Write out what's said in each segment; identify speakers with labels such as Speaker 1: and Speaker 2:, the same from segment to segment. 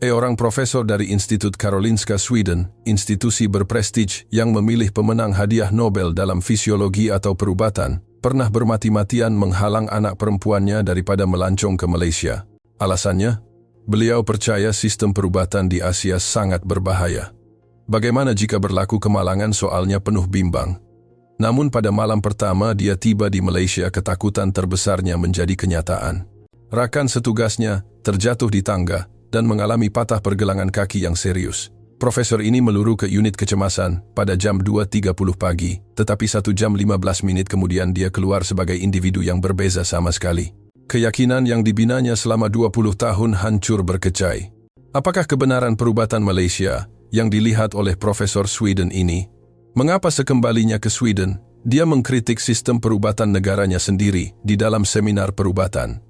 Speaker 1: Seorang profesor dari Institut Karolinska Sweden, institusi berprestij yang memilih pemenang hadiah Nobel dalam fisiologi atau perubatan, pernah bermati-matian menghalang anak perempuannya daripada melancong ke Malaysia. Alasannya, beliau percaya sistem perubatan di Asia sangat berbahaya. Bagaimana jika berlaku kemalangan soalnya penuh bimbang. Namun pada malam pertama dia tiba di Malaysia, ketakutan terbesarnya menjadi kenyataan. Rakan setugasnya terjatuh di tangga dan mengalami patah pergelangan kaki yang serius. Profesor ini meluru ke unit kecemasan pada jam 2.30 pagi, tetapi 1 jam 15 menit kemudian dia keluar sebagai individu yang berbeza sama sekali. Keyakinan yang dibinanya selama 20 tahun hancur berkecai. Apakah kebenaran perubatan Malaysia yang dilihat oleh Profesor Sweden ini? Mengapa sekembalinya ke Sweden, dia mengkritik sistem perubatan negaranya sendiri di dalam seminar perubatan?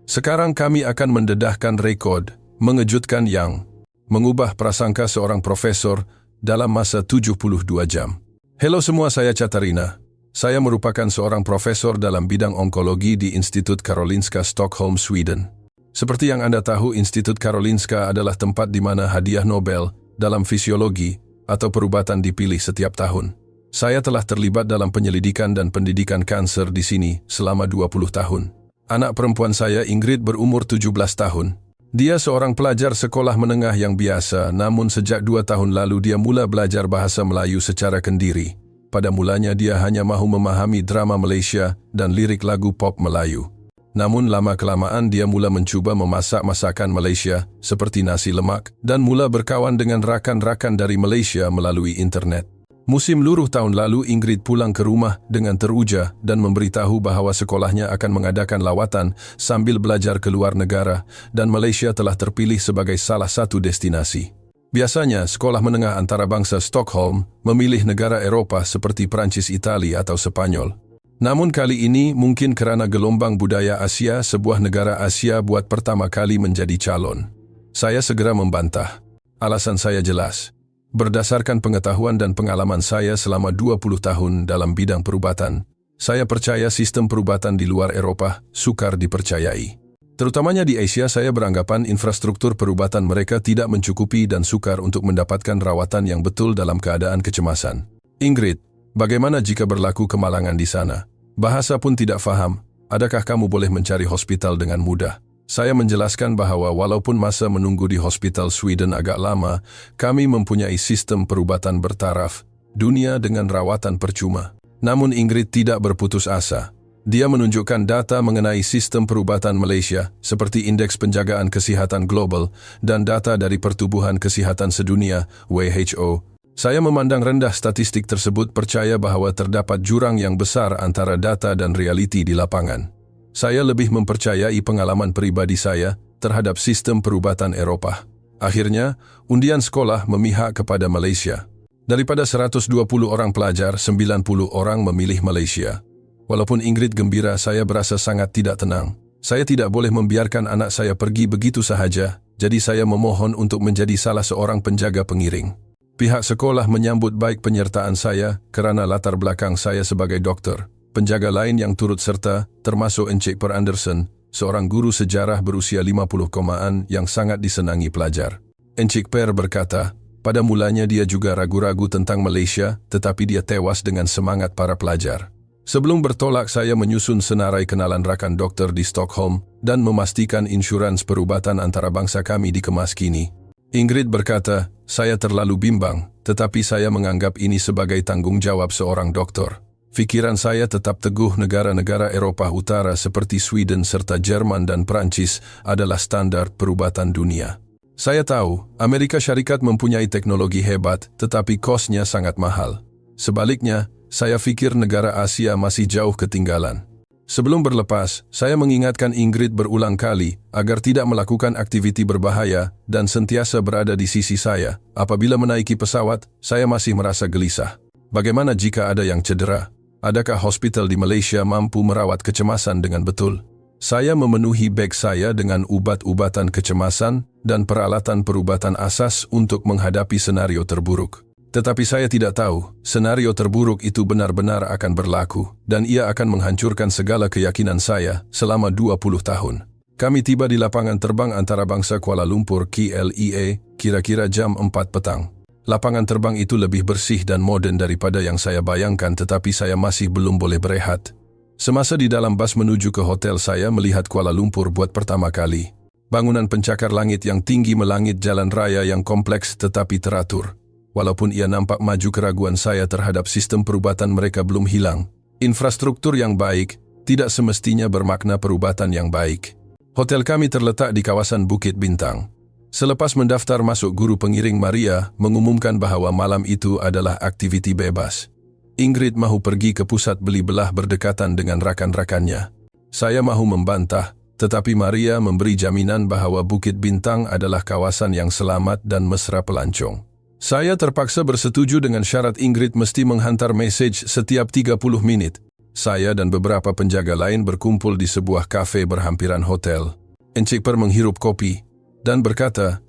Speaker 1: Sekarang kami akan mendedahkan rekod mengejutkan yang mengubah prasangka seorang profesor dalam masa 72 jam. Halo semua, saya Catarina. Saya merupakan seorang profesor dalam bidang onkologi di Institut Karolinska Stockholm, Sweden. Seperti yang Anda tahu, Institut Karolinska adalah tempat di mana hadiah Nobel dalam fisiologi atau perubatan dipilih setiap tahun. Saya telah terlibat dalam penyelidikan dan pendidikan kanser di sini selama 20 tahun. Anak perempuan saya, Ingrid, berumur 17 tahun. Dia seorang pelajar sekolah menengah yang biasa, namun sejak 2 tahun lalu dia mula belajar bahasa Melayu secara kendiri. Pada mulanya dia hanya mahu memahami drama Malaysia dan lirik lagu pop Melayu. Namun lama-kelamaan dia mula mencuba memasak masakan Malaysia seperti nasi lemak dan mula berkawan dengan rakan-rakan dari Malaysia melalui internet. Musim luruh tahun lalu, Ingrid pulang ke rumah dengan teruja dan memberitahu bahawa sekolahnya akan mengadakan lawatan sambil belajar ke luar negara dan Malaysia telah terpilih sebagai salah satu destinasi. Biasanya, sekolah menengah antarabangsa Stockholm memilih negara Eropah seperti Perancis, Italia atau Sepanyol. Namun kali ini mungkin kerana gelombang budaya Asia, sebuah negara Asia buat pertama kali menjadi calon. Saya segera membantah. Alasan saya jelas. Berdasarkan pengetahuan dan pengalaman saya selama 20 tahun dalam bidang perubatan, saya percaya sistem perubatan di luar Eropah sukar dipercayai. Terutamanya di Asia, saya beranggapan infrastruktur perubatan mereka tidak mencukupi dan sukar untuk mendapatkan rawatan yang betul dalam keadaan kecemasan. Ingrid, bagaimana jika berlaku kemalangan di sana? Bahasa pun tidak faham, adakah kamu boleh mencari hospital dengan mudah? Saya menjelaskan bahawa walaupun masa menunggu di hospital Sweden agak lama, kami mempunyai sistem perubatan bertaraf, dunia dengan rawatan percuma. Namun Ingrid tidak berputus asa. Dia menunjukkan data mengenai sistem perubatan Malaysia, seperti Indeks Penjagaan Kesihatan Global dan data dari Pertubuhan Kesihatan Sedunia, WHO. Saya memandang rendah statistik tersebut, percaya bahawa terdapat jurang yang besar antara data dan realiti di lapangan. Saya lebih mempercayai pengalaman pribadi saya terhadap sistem perubatan Eropah. Akhirnya, undian sekolah memihak kepada Malaysia. Daripada 120 orang pelajar, 90 orang memilih Malaysia. Walaupun Ingrid gembira, saya berasa sangat tidak tenang. Saya tidak boleh membiarkan anak saya pergi begitu sahaja, jadi saya memohon untuk menjadi salah seorang penjaga pengiring. Pihak sekolah menyambut baik penyertaan saya kerana latar belakang saya sebagai doktor. Penjaga lain yang turut serta termasuk Encik Per Anderson, seorang guru sejarah berusia 50-an yang sangat disenangi pelajar. Encik Per berkata, pada mulanya dia juga ragu-ragu tentang Malaysia, tetapi dia tewas dengan semangat para pelajar. Sebelum bertolak, saya menyusun senarai kenalan rakan dokter di Stockholm dan memastikan insurans perubatan antarabangsa kami dikemas kini. Ingrid berkata, saya terlalu bimbang, tetapi saya menganggap ini sebagai tanggungjawab seorang doktor. Fikiran saya tetap teguh, negara-negara Eropah Utara seperti Sweden serta Jerman dan Perancis adalah standar perubatan dunia. Saya tahu, Amerika Syarikat mempunyai teknologi hebat, tetapi kosnya sangat mahal. Sebaliknya, saya fikir negara Asia masih jauh ketinggalan. Sebelum berlepas, saya mengingatkan Ingrid berulang kali agar tidak melakukan aktiviti berbahaya dan sentiasa berada di sisi saya. Apabila menaiki pesawat, saya masih merasa gelisah. Bagaimana jika ada yang cedera? Adakah hospital di Malaysia mampu merawat kecemasan dengan betul? Saya memenuhi beg saya dengan ubat-ubatan kecemasan dan peralatan perubatan asas untuk menghadapi senario terburuk. Tetapi saya tidak tahu, senario terburuk itu benar-benar akan berlaku dan ia akan menghancurkan segala keyakinan saya selama 20 tahun. Kami tiba di lapangan terbang antarabangsa Kuala Lumpur KLIA kira-kira jam 4 petang. Lapangan terbang itu lebih bersih dan moden daripada yang saya bayangkan, tetapi saya masih belum boleh berehat. Semasa di dalam bas menuju ke hotel, saya melihat Kuala Lumpur buat pertama kali. Bangunan pencakar langit yang tinggi melangit jalan raya yang kompleks tetapi teratur. Walaupun ia nampak maju, keraguan saya terhadap sistem perubatan mereka belum hilang. Infrastruktur yang baik tidak semestinya bermakna perubatan yang baik. Hotel kami terletak di kawasan Bukit Bintang. Selepas mendaftar masuk, guru pengiring Maria mengumumkan bahawa malam itu adalah aktiviti bebas. Ingrid mahu pergi ke pusat beli belah berdekatan dengan rakan-rakannya. Saya mahu membantah, tetapi Maria memberi jaminan bahawa Bukit Bintang adalah kawasan yang selamat dan mesra pelancong. Saya terpaksa bersetuju dengan syarat Ingrid mesti menghantar mesej setiap 30 menit. Saya dan beberapa penjaga lain berkumpul di sebuah kafe berhampiran hotel. Encik Per menghirup kopi dan berkata,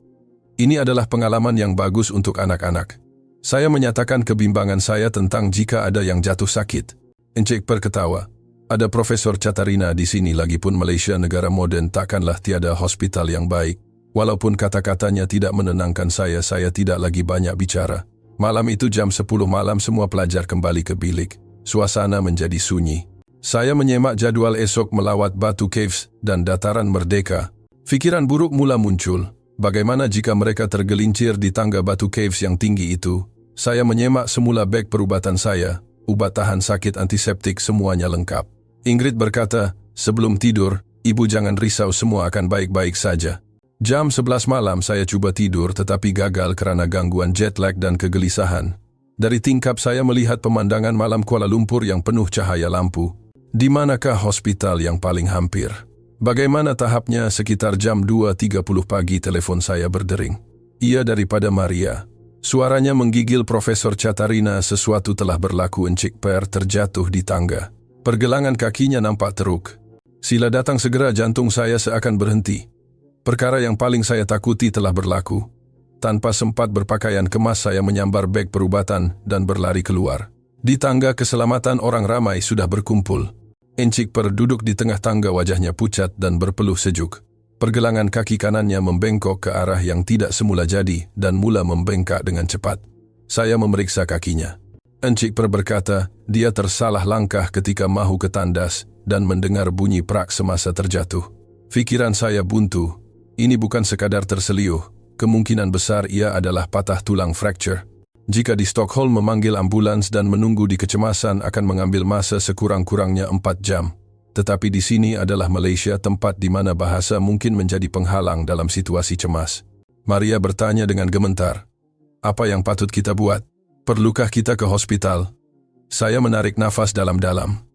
Speaker 1: "Ini adalah pengalaman yang bagus untuk anak-anak." Saya menyatakan kebimbangan saya tentang jika ada yang jatuh sakit. Encik Per ketawa. "Ada Profesor Catarina di sini, lagipun Malaysia negara moden takkanlah tiada hospital yang baik." Walaupun kata-katanya tidak menenangkan saya tidak lagi banyak bicara. Malam itu jam 10 malam semua pelajar kembali ke bilik. Suasana menjadi sunyi. Saya menyemak jadual esok melawat Batu Caves dan Dataran Merdeka. Fikiran buruk mula muncul. Bagaimana jika mereka tergelincir di tangga Batu Caves yang tinggi itu? Saya menyemak semula beg perubatan saya, ubat tahan sakit, antiseptik, semuanya lengkap. Ingrid berkata, "Sebelum tidur, ibu jangan risau, semua akan baik-baik saja." Jam 11 malam saya cuba tidur tetapi gagal kerana gangguan jet lag dan kegelisahan. Dari tingkap saya melihat pemandangan malam Kuala Lumpur yang penuh cahaya lampu. Di manakah hospital yang paling hampir? Bagaimana tahapnya? Sekitar jam 2.30 pagi telefon saya berdering. Ia daripada Maria. Suaranya menggigil. "Profesor Catarina, sesuatu telah berlaku." Encik Per terjatuh di tangga. Pergelangan kakinya nampak teruk. "Sila datang segera." Jantung saya seakan berhenti. Perkara yang paling saya takuti telah berlaku. Tanpa sempat berpakaian kemas, saya menyambar beg perubatan dan berlari keluar. Di tangga keselamatan orang ramai sudah berkumpul. Encik Per duduk di tengah tangga, wajahnya pucat dan berpeluh sejuk. Pergelangan kaki kanannya membengkok ke arah yang tidak semula jadi dan mula membengkak dengan cepat. Saya memeriksa kakinya. Encik Per berkata, dia tersalah langkah ketika mahu ke tandas dan mendengar bunyi prak semasa terjatuh. Fikiran saya buntu. Ini bukan sekadar terseliuh. Kemungkinan besar ia adalah patah tulang fracture. Jika di Stockholm memanggil ambulans dan menunggu di kecemasan akan mengambil masa sekurang-kurangnya 4 jam. Tetapi di sini adalah Malaysia, tempat di mana bahasa mungkin menjadi penghalang dalam situasi cemas. Maria bertanya dengan gemetar, "Apa yang patut kita buat? Perlukah kita ke hospital?" Saya menarik nafas dalam-dalam.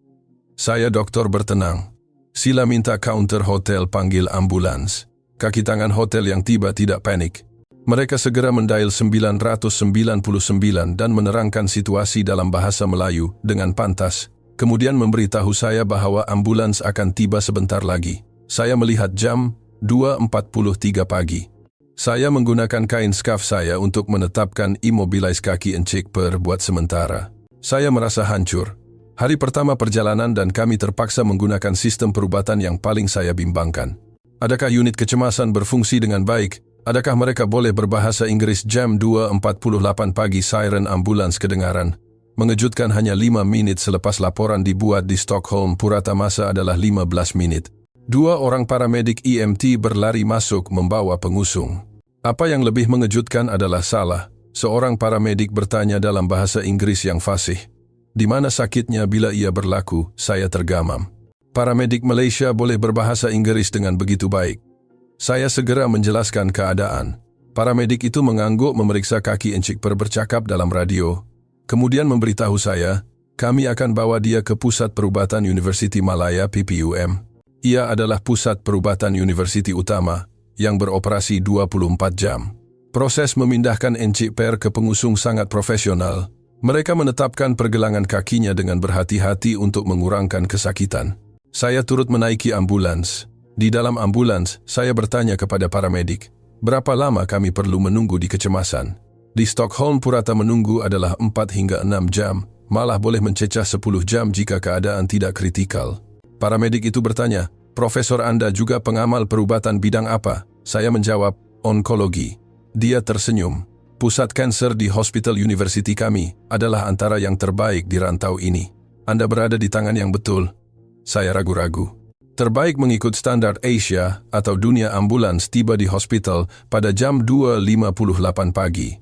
Speaker 1: "Saya doktor bertenang. Sila minta kaunter hotel panggil ambulans." Kaki tangan hotel yang tiba tidak panik. Mereka segera mendial 999 dan menerangkan situasi dalam bahasa Melayu dengan pantas. Kemudian memberitahu saya bahawa ambulans akan tiba sebentar lagi. Saya melihat jam 2.43 pagi. Saya menggunakan kain scarf saya untuk menetapkan immobilize kaki Encik Per buat sementara. Saya merasa hancur. Hari pertama perjalanan dan kami terpaksa menggunakan sistem perubatan yang paling saya bimbangkan. Adakah unit kecemasan berfungsi dengan baik? Adakah mereka boleh berbahasa Inggris? Jam 2.48 pagi siren ambulans kedengaran. Mengejutkan, hanya 5 minit selepas laporan dibuat di Stockholm, purata masa adalah 15 menit. 2 orang paramedik EMT berlari masuk membawa pengusung. Apa yang lebih mengejutkan adalah salah. Seorang paramedik bertanya dalam bahasa Inggris yang fasih. Di mana sakitnya bila ia berlaku? Saya tergamam. Paramedik Malaysia boleh berbahasa Inggris dengan begitu baik. Saya segera menjelaskan keadaan. Paramedik itu mengangguk memeriksa kaki Encik Per, bercakap dalam radio. Kemudian memberitahu saya, kami akan bawa dia ke Pusat Perubatan Universiti Malaya PPUM. Ia adalah pusat perubatan universiti utama yang beroperasi 24 jam. Proses memindahkan Encik Per ke pengusung sangat profesional. Mereka menetapkan pergelangan kakinya dengan berhati-hati untuk mengurangkan kesakitan. Saya turut menaiki ambulans. Di dalam ambulans, saya bertanya kepada paramedik, berapa lama kami perlu menunggu di kecemasan? Di Stockholm, purata menunggu adalah 4 hingga 6 jam, malah boleh mencecah 10 jam jika keadaan tidak kritikal. Paramedik itu bertanya, Profesor Anda juga pengamal perubatan bidang apa? Saya menjawab, onkologi. Dia tersenyum. Pusat kanser di Hospital University kami adalah antara yang terbaik di rantau ini. Anda berada di tangan yang betul. Saya ragu-ragu. Terbaik mengikut standar Asia atau dunia ambulans tiba di hospital pada jam 2.58 pagi.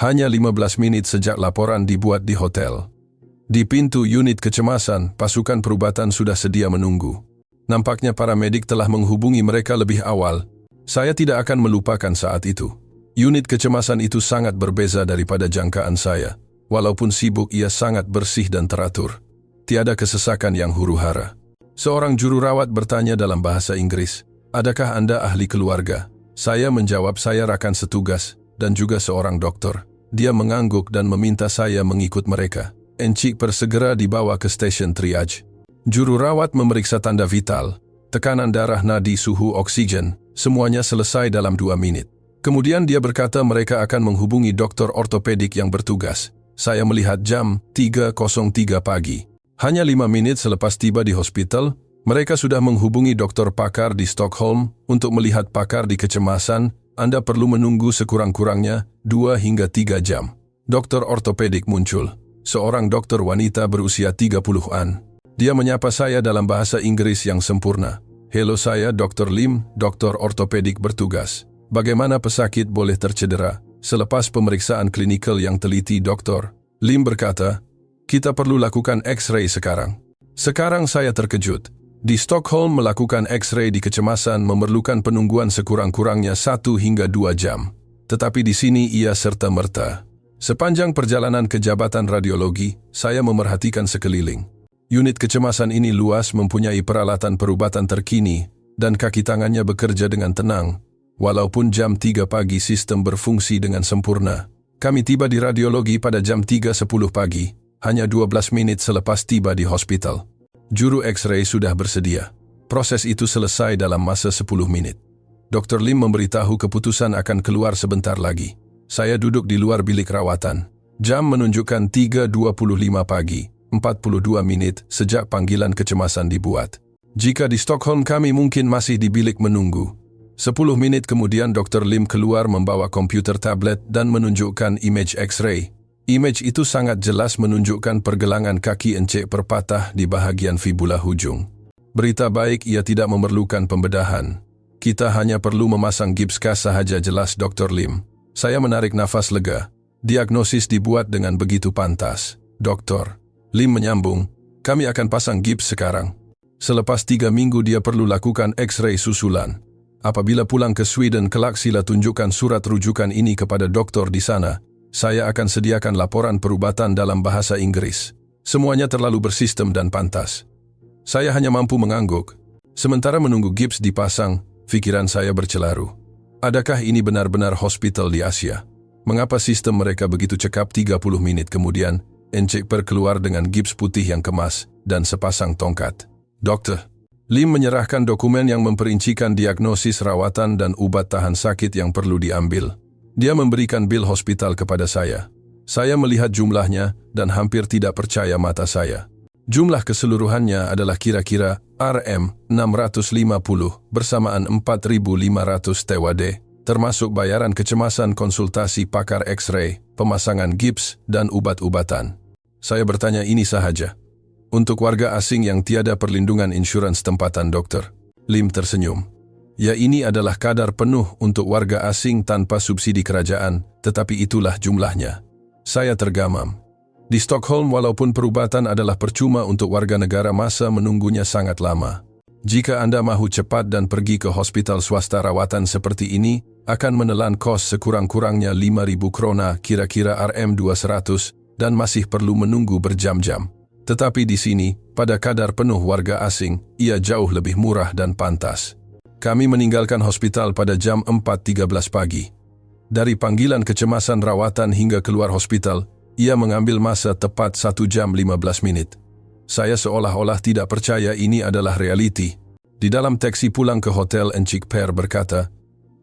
Speaker 1: Hanya 15 menit sejak laporan dibuat di hotel. Di pintu unit kecemasan, pasukan perubatan sudah sedia menunggu. Nampaknya para medik telah menghubungi mereka lebih awal. Saya tidak akan melupakan saat itu. Unit kecemasan itu sangat berbeza daripada jangkaan saya. Walaupun sibuk, ia sangat bersih dan teratur. Tiada kesesakan yang huru-hara. Seorang juru rawat bertanya dalam bahasa Inggris, "Adakah Anda ahli keluarga?" Saya menjawab saya rakan setugas dan juga seorang dokter. Dia mengangguk dan meminta saya mengikut mereka. Encik segera dibawa ke stasiun triage. Juru rawat memeriksa tanda vital, tekanan darah, nadi, suhu, oksigen, semuanya selesai dalam 2 menit. Kemudian dia berkata mereka akan menghubungi dokter ortopedik yang bertugas. Saya melihat jam 3.03 pagi. Hanya 5 menit selepas tiba di hospital, mereka sudah menghubungi dokter pakar di Stockholm untuk melihat pakar di kecemasan. Anda perlu menunggu sekurang-kurangnya 2 hingga 3 jam. Dokter ortopedik muncul. Seorang dokter wanita berusia 30-an. Dia menyapa saya dalam bahasa Inggris yang sempurna. "Halo, saya Dr. Lim, dokter ortopedik bertugas. Bagaimana pesakit boleh tercedera?" Selepas pemeriksaan klinikal yang teliti, Dr. Lim berkata, "Kita perlu lakukan X-ray sekarang." Sekarang saya terkejut. Di Stockholm melakukan X-ray di kecemasan memerlukan penungguan sekurang-kurangnya 1 hingga 2 jam. Tetapi di sini ia serta-merta. Sepanjang perjalanan ke jabatan radiologi, saya memerhatikan sekeliling. Unit kecemasan ini luas, mempunyai peralatan perubatan terkini, dan kaki tangannya bekerja dengan tenang. Walaupun jam 3 pagi sistem berfungsi dengan sempurna. Kami tiba di radiologi pada jam 3.10 pagi, hanya 12 menit selepas tiba di hospital. Juru X-ray sudah bersedia. Proses itu selesai dalam masa 10 menit. Dr. Lim memberitahu keputusan akan keluar sebentar lagi. Saya duduk di luar bilik rawatan. Jam menunjukkan 3.25 pagi, 42 menit sejak panggilan kecemasan dibuat. Jika di Stockholm kami mungkin masih di bilik menunggu. 10 menit kemudian Dr. Lim keluar membawa komputer tablet dan menunjukkan image X-ray. Image itu sangat jelas menunjukkan pergelangan kaki encik patah di bahagian fibula hujung. Berita baik, ia tidak memerlukan pembedahan. Kita hanya perlu memasang gips sahaja, jelas Dr. Lim. Saya menarik nafas lega. Diagnosis dibuat dengan begitu pantas. Dr. Lim menyambung, "Kami akan pasang gips sekarang. Selepas 3 minggu dia perlu lakukan X-ray susulan. Apabila pulang ke Sweden kelak sila tunjukkan surat rujukan ini kepada dokter di sana. Saya akan sediakan laporan perubatan dalam bahasa Inggris. Semuanya terlalu bersistem dan pantas." Saya hanya mampu mengangguk. Sementara menunggu gips dipasang, pikiran saya bercelaru. Adakah ini benar-benar hospital di Asia? Mengapa sistem mereka begitu cekap? 30 menit kemudian, encik keluar dengan gips putih yang kemas dan sepasang tongkat. Dr. Lim menyerahkan dokumen yang memperincikan diagnosis, rawatan, dan ubat tahan sakit yang perlu diambil. Dia memberikan bil hospital kepada saya. Saya melihat jumlahnya dan hampir tidak percaya mata saya. Jumlah keseluruhannya adalah kira-kira Rm650 bersamaan 4.500 TWD, termasuk bayaran kecemasan, konsultasi pakar X-ray, pemasangan gips, dan ubat-ubatan. Saya bertanya, ini sahaja untuk warga asing yang tiada perlindungan insurans tempatan, Dokter? Lim tersenyum. Ya, ini adalah kadar penuh untuk warga asing tanpa subsidi kerajaan, tetapi itulah jumlahnya. Saya tergamam. Di Stockholm, walaupun perubatan adalah percuma untuk warga negara, masa menunggunya sangat lama. Jika Anda mahu cepat dan pergi ke hospital swasta, rawatan seperti ini akan menelan kos sekurang-kurangnya 5.000 krona, kira-kira Rm200, dan masih perlu menunggu berjam-jam. Tetapi di sini, pada kadar penuh warga asing, ia jauh lebih murah dan pantas. Kami meninggalkan hospital pada jam 4.13 pagi. Dari panggilan kecemasan rawatan hingga keluar hospital, ia mengambil masa tepat 1 jam 15 menit. Saya seolah-olah tidak percaya ini adalah realiti. Di dalam taksi pulang ke hotel, Encik Per berkata,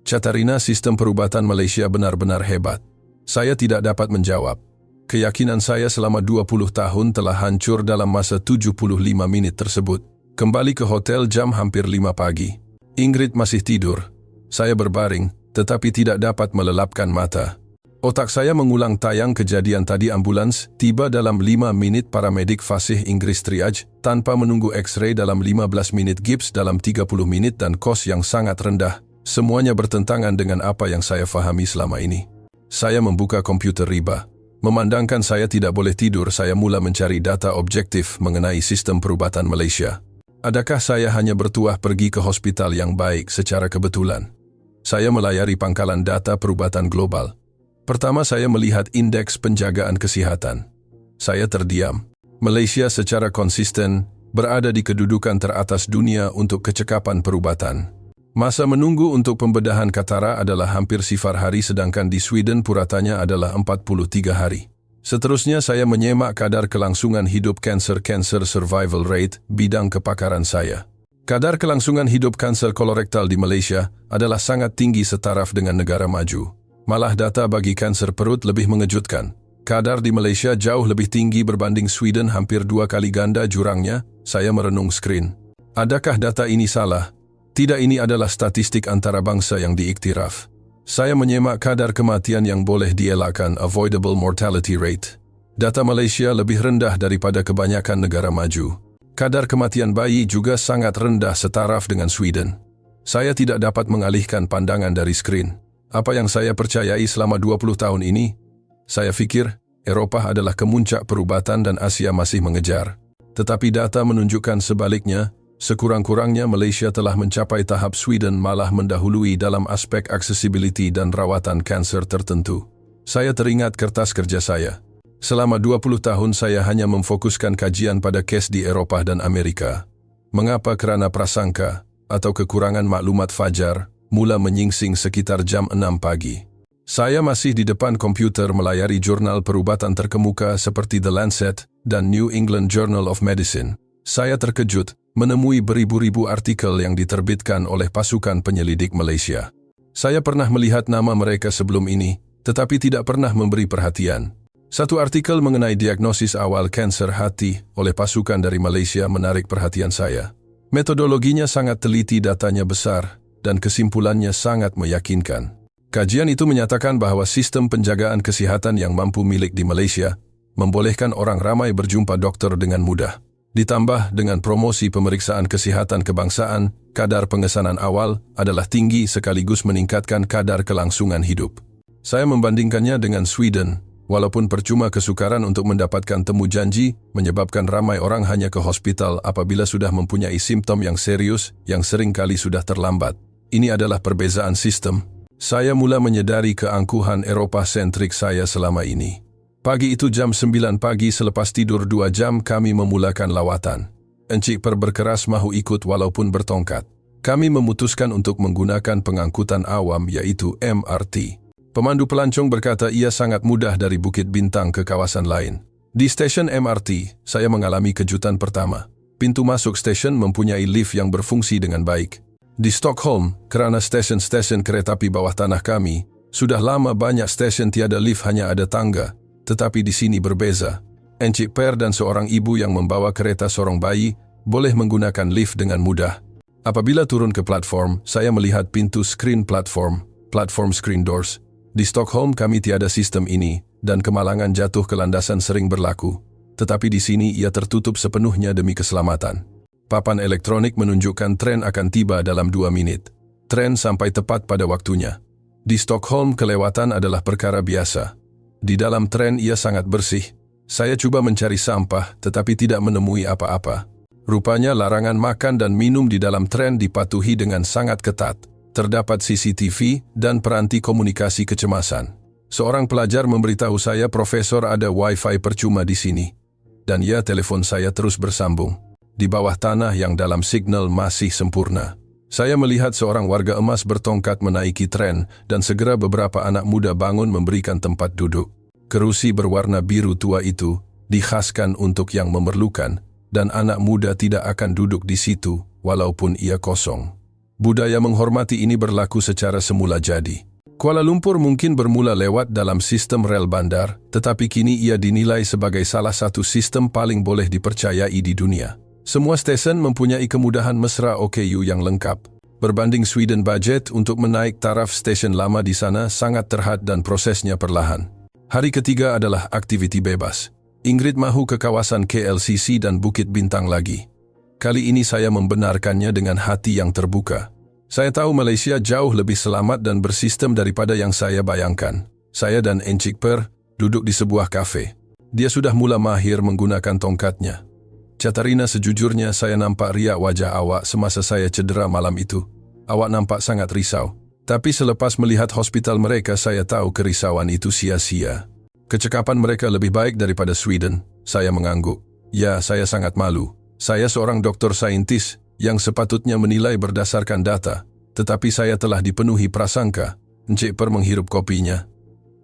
Speaker 1: "Catarina, sistem perubatan Malaysia benar-benar hebat." Saya tidak dapat menjawab. Keyakinan saya selama 20 tahun telah hancur dalam masa 75 menit tersebut. Kembali ke hotel jam hampir 5 pagi. Ingrid masih tidur. Saya berbaring, tetapi tidak dapat melelapkan mata. Otak saya mengulang tayang kejadian tadi. Ambulans tiba dalam 5 menit, paramedik fasih Inggris triage tanpa menunggu X-ray dalam 15 menit, gips dalam 30 menit dan kos yang sangat rendah. Semuanya bertentangan dengan apa yang saya fahami selama ini. Saya membuka komputer riba. Memandangkan saya tidak boleh tidur, saya mula mencari data objektif mengenai sistem perubatan Malaysia. Adakah saya hanya bertuah pergi ke hospital yang baik secara kebetulan? Saya melayari pangkalan data perubatan global. Pertama, saya melihat indeks penjagaan kesihatan. Saya terdiam. Malaysia secara konsisten berada di kedudukan teratas dunia untuk kecekapan perubatan. Masa menunggu untuk pembedahan katara adalah hampir 0 hari, sedangkan di Sweden puratanya adalah 43 hari. Seterusnya, saya menyemak kadar kelangsungan hidup cancer survival rate, bidang kepakaran saya. Kadar kelangsungan hidup kanser kolorektal di Malaysia adalah sangat tinggi setaraf dengan negara maju. Malah data bagi kanser perut lebih mengejutkan. Kadar di Malaysia jauh lebih tinggi berbanding Sweden, hampir 2 kali ganda jurangnya. Saya merenung screen. Adakah data ini salah? Tidak, ini adalah statistik antarabangsa yang diiktiraf. Saya menyemak kadar kematian yang boleh dielakkan, avoidable mortality rate. Data Malaysia lebih rendah daripada kebanyakan negara maju. Kadar kematian bayi juga sangat rendah setaraf dengan Sweden. Saya tidak dapat mengalihkan pandangan dari screen. Apa yang saya percayai selama 20 tahun ini? Saya fikir Eropah adalah kemuncak perubatan dan Asia masih mengejar. Tetapi data menunjukkan sebaliknya. Sekurang-kurangnya Malaysia telah mencapai tahap Sweden, malah mendahului dalam aspek accessibility dan rawatan kanser tertentu. Saya teringat kertas kerja saya. Selama 20 tahun saya hanya memfokuskan kajian pada kes di Eropah dan Amerika. Mengapa? Kerana prasangka atau kekurangan maklumat fajar mula menyingsing sekitar jam 6 pagi. Saya masih di depan komputer melayari jurnal perubatan terkemuka seperti The Lancet dan New England Journal of Medicine. Saya terkejut menemui beribu-ribu artikel yang diterbitkan oleh pasukan penyelidik Malaysia. Saya pernah melihat nama mereka sebelum ini, tetapi tidak pernah memberi perhatian. Satu artikel mengenai diagnosis awal kanser hati oleh pasukan dari Malaysia menarik perhatian saya. Metodologinya sangat teliti, datanya besar, dan kesimpulannya sangat meyakinkan. Kajian itu menyatakan bahwa sistem penjagaan kesihatan yang mampu milik di Malaysia membolehkan orang ramai berjumpa dokter dengan mudah. Ditambah dengan promosi pemeriksaan kesihatan kebangsaan, kadar pengesanan awal adalah tinggi sekaligus meningkatkan kadar kelangsungan hidup. Saya membandingkannya dengan Sweden. Walaupun percuma kesukaran untuk mendapatkan temu janji, menyebabkan ramai orang hanya ke hospital apabila sudah mempunyai simptom yang serius, yang sering kali sudah terlambat. Ini adalah perbezaan sistem. Saya mula menyedari keangkuhan Eropah-sentrik saya selama ini. Pagi itu jam 9 pagi selepas tidur 2 jam kami memulakan lawatan. Encik Per berkeras mahu ikut walaupun bertongkat. Kami memutuskan untuk menggunakan pengangkutan awam yaitu MRT. Pemandu pelancong berkata ia sangat mudah dari Bukit Bintang ke kawasan lain. Di stesen MRT, saya mengalami kejutan pertama. Pintu masuk stesen mempunyai lift yang berfungsi dengan baik. Di Stockholm, kerana stesen-stesen keretapi bawah tanah kami, sudah lama banyak stesen tiada lift, hanya ada tangga. Tetapi di sini berbeza. Encik Per dan seorang ibu yang membawa kereta sorong bayi boleh menggunakan lift dengan mudah. Apabila turun ke platform, saya melihat pintu screen platform screen doors. Di Stockholm kami tiada sistem ini dan kemalangan jatuh ke landasan sering berlaku. Tetapi di sini ia tertutup sepenuhnya demi keselamatan. Papan elektronik menunjukkan tren akan tiba dalam 2 menit. Tren sampai tepat pada waktunya. Di Stockholm kelewatan adalah perkara biasa. Di dalam tren ia sangat bersih. Saya cuba mencari sampah tetapi tidak menemui apa-apa. Rupanya larangan makan dan minum di dalam tren dipatuhi dengan sangat ketat. Terdapat CCTV dan peranti komunikasi kecemasan. Seorang pelajar memberitahu saya profesor ada wifi percuma di sini. Dan ya, telepon saya terus bersambung. Di bawah tanah yang dalam signal masih sempurna. Saya melihat seorang warga emas bertongkat menaiki tren dan segera beberapa anak muda bangun memberikan tempat duduk. Kerusi berwarna biru tua itu dikhaskan untuk yang memerlukan dan anak muda tidak akan duduk di situ walaupun ia kosong. Budaya menghormati ini berlaku secara semula jadi. Kuala Lumpur mungkin bermula lewat dalam sistem rel bandar, tetapi kini ia dinilai sebagai salah satu sistem paling boleh dipercayai di dunia. Semua stesen mempunyai kemudahan mesra OKU yang lengkap. Berbanding Sweden, budget untuk menaik taraf stesen lama di sana sangat terhad dan prosesnya perlahan. Hari ketiga adalah aktiviti bebas. Ingrid mahu ke kawasan KLCC dan Bukit Bintang lagi. Kali ini saya membenarkannya dengan hati yang terbuka. Saya tahu Malaysia jauh lebih selamat dan bersistem daripada yang saya bayangkan. Saya dan Encik Per duduk di sebuah kafe. Dia sudah mula mahir menggunakan tongkatnya. Catarina, sejujurnya saya nampak riak wajah awak semasa saya cedera malam itu. Awak nampak sangat risau. Tapi selepas melihat hospital mereka, saya tahu kerisauan itu sia-sia. Kecekapan mereka lebih baik daripada Sweden. Saya mengangguk. Ya, saya sangat malu. Saya seorang doktor saintis yang sepatutnya menilai berdasarkan data. Tetapi saya telah dipenuhi prasangka. Encik Per menghirup kopinya.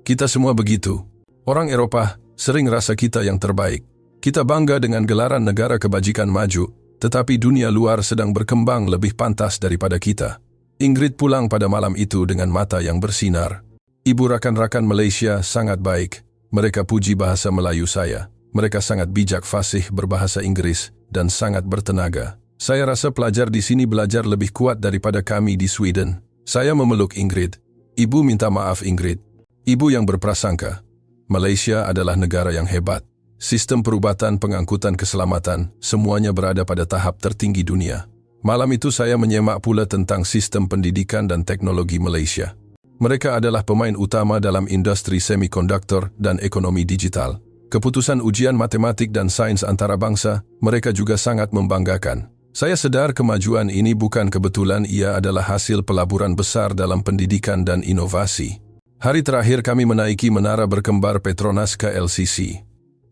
Speaker 1: Kita semua begitu. Orang Eropah sering rasa kita yang terbaik. Kita bangga dengan gelaran negara kebajikan maju, tetapi dunia luar sedang berkembang lebih pantas daripada kita. Ingrid pulang pada malam itu dengan mata yang bersinar. Ibu rakan-rakan Malaysia sangat baik. Mereka puji bahasa Melayu saya. Mereka sangat bijak fasih berbahasa Inggris dan sangat bertenaga. Saya rasa pelajar di sini belajar lebih kuat daripada kami di Sweden. Saya memeluk Ingrid. Ibu minta maaf, Ingrid. Ibu yang berprasangka. Malaysia adalah negara yang hebat. Sistem perubatan, pengangkutan, keselamatan, semuanya berada pada tahap tertinggi dunia. Malam itu saya menyemak pula tentang sistem pendidikan dan teknologi Malaysia. Mereka adalah pemain utama dalam industri semikonduktor dan ekonomi digital. Keputusan ujian matematik dan sains antarabangsa, mereka juga sangat membanggakan. Saya sedar kemajuan ini bukan kebetulan, ia adalah hasil pelaburan besar dalam pendidikan dan inovasi. Hari terakhir kami menaiki menara berkembar Petronas KLCC.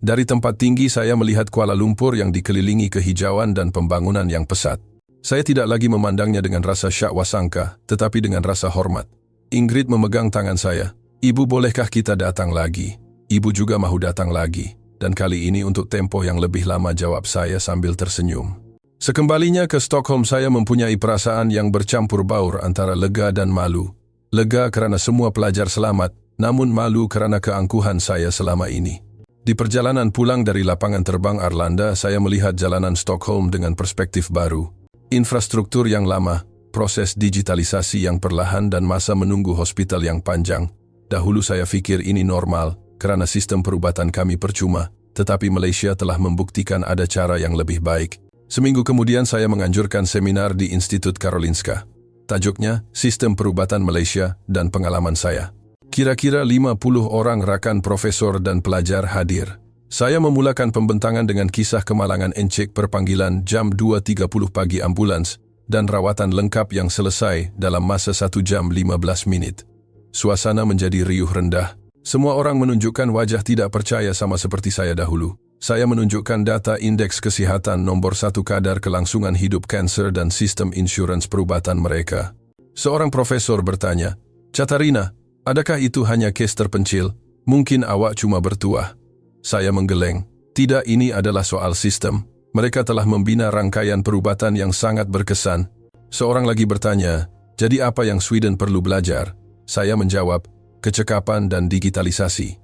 Speaker 1: Dari tempat tinggi saya melihat Kuala Lumpur yang dikelilingi kehijauan dan pembangunan yang pesat. Saya tidak lagi memandangnya dengan rasa syak wasangka, tetapi dengan rasa hormat. Ingrid memegang tangan saya. Ibu, bolehkah kita datang lagi? Ibu juga mahu datang lagi. Dan kali ini untuk tempoh yang lebih lama, jawab saya sambil tersenyum. Sekembalinya ke Stockholm, saya mempunyai perasaan yang bercampur baur antara lega dan malu. Lega kerana semua pelajar selamat, namun malu kerana keangkuhan saya selama ini. Di perjalanan pulang dari lapangan terbang Arlanda, saya melihat jalanan Stockholm dengan perspektif baru. Infrastruktur yang lama, proses digitalisasi yang perlahan dan masa menunggu hospital yang panjang. Dahulu saya fikir ini normal, kerana sistem perubatan kami percuma, tetapi Malaysia telah membuktikan ada cara yang lebih baik. Seminggu kemudian saya menganjurkan seminar di Institut Karolinska. Tajuknya, Sistem Perubatan Malaysia dan Pengalaman Saya. Kira-kira 50 orang rakan profesor dan pelajar hadir. Saya memulakan pembentangan dengan kisah kemalangan Encik perpanggilan jam 2.30 pagi ambulans dan rawatan lengkap yang selesai dalam masa 1 jam 15 minit. Suasana menjadi riuh rendah. Semua orang menunjukkan wajah tidak percaya sama seperti saya dahulu. Saya menunjukkan data indeks kesihatan nomor 1 kadar kelangsungan hidup kanser dan sistem insurans perubatan mereka. Seorang profesor bertanya, "Catarina, adakah itu hanya kes terpencil? Mungkin awak cuma bertuah." Saya menggeleng. Tidak, ini adalah soal sistem. Mereka telah membina rangkaian perubatan yang sangat berkesan. Seorang lagi bertanya, "Jadi apa yang Sweden perlu belajar?" Saya menjawab, "Kecekapan dan digitalisasi.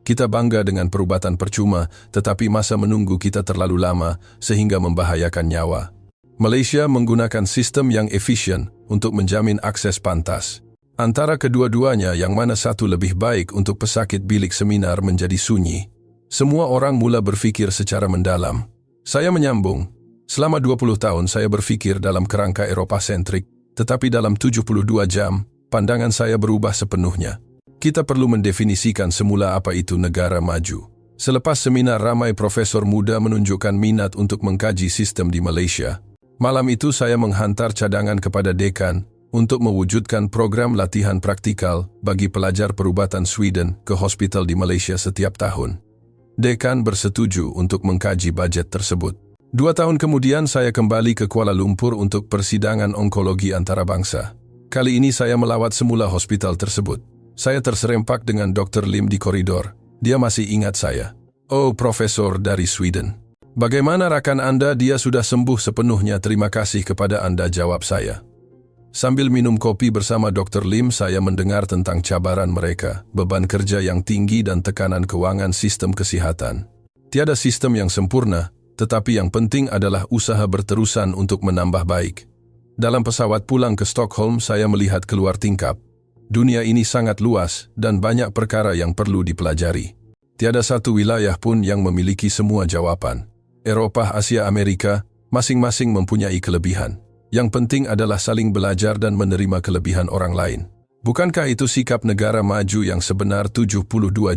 Speaker 1: Kita bangga dengan perubatan percuma, tetapi masa menunggu kita terlalu lama sehingga membahayakan nyawa. Malaysia menggunakan sistem yang efisien untuk menjamin akses pantas. Antara kedua-duanya, yang mana satu lebih baik untuk pesakit?" Bilik seminar menjadi sunyi. Semua orang mula berfikir secara mendalam. Saya menyambung, "Selama 20 tahun saya berfikir dalam kerangka Eropa-sentrik, tetapi dalam 72 jam, pandangan saya berubah sepenuhnya. Kita perlu mendefinisikan semula apa itu negara maju." Selepas seminar, ramai profesor muda menunjukkan minat untuk mengkaji sistem di Malaysia. Malam itu saya menghantar cadangan kepada dekan untuk mewujudkan program latihan praktikal bagi pelajar perubatan Sweden ke hospital di Malaysia setiap tahun. Dekan bersetuju untuk mengkaji bajet tersebut. 2 tahun kemudian saya kembali ke Kuala Lumpur untuk persidangan onkologi antarabangsa. Kali ini saya melawat semula hospital tersebut. Saya terserempak dengan Dr. Lim di koridor. Dia masih ingat saya. "Oh, profesor dari Sweden. Bagaimana rakan Anda? Dia sudah sembuh sepenuhnya, terima kasih kepada Anda," jawab saya. Sambil minum kopi bersama Dr. Lim, saya mendengar tentang cabaran mereka, beban kerja yang tinggi dan tekanan keuangan sistem kesihatan. Tiada sistem yang sempurna, tetapi yang penting adalah usaha berterusan untuk menambah baik. Dalam pesawat pulang ke Stockholm, saya melihat keluar tingkap. Dunia ini sangat luas dan banyak perkara yang perlu dipelajari. Tiada satu wilayah pun yang memiliki semua jawaban. Eropah, Asia, Amerika, masing-masing mempunyai kelebihan. Yang penting adalah saling belajar dan menerima kelebihan orang lain. Bukankah itu sikap negara maju yang sebenar? 72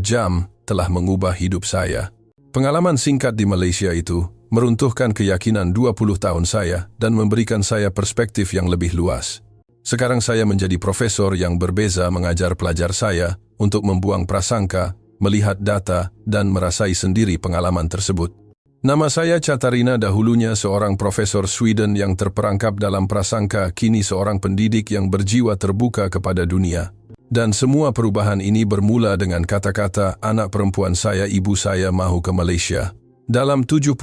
Speaker 1: jam telah mengubah hidup saya. Pengalaman singkat di Malaysia itu meruntuhkan keyakinan 20 tahun saya dan memberikan saya perspektif yang lebih luas. Sekarang saya menjadi profesor yang berbeza mengajar pelajar saya untuk membuang prasangka, melihat data, dan merasai sendiri pengalaman tersebut. Nama saya Catarina, dahulunya seorang profesor Sweden yang terperangkap dalam prasangka, kini seorang pendidik yang berjiwa terbuka kepada dunia. Dan semua perubahan ini bermula dengan kata-kata anak perempuan saya, ibu saya mahu ke Malaysia. Dalam 72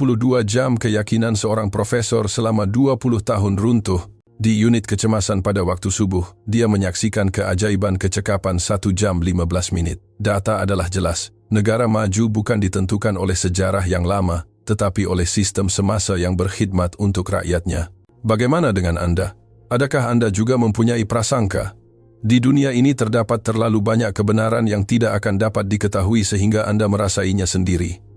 Speaker 1: jam keyakinan seorang profesor selama 20 tahun runtuh. Di unit kecemasan pada waktu subuh, dia menyaksikan keajaiban kecekapan 1 jam 15 menit. Data adalah jelas. Negara maju bukan ditentukan oleh sejarah yang lama, tetapi oleh sistem semasa yang berkhidmat untuk rakyatnya. Bagaimana dengan Anda? Adakah Anda juga mempunyai prasangka? Di dunia ini terdapat terlalu banyak kebenaran yang tidak akan dapat diketahui sehingga Anda merasainya sendiri.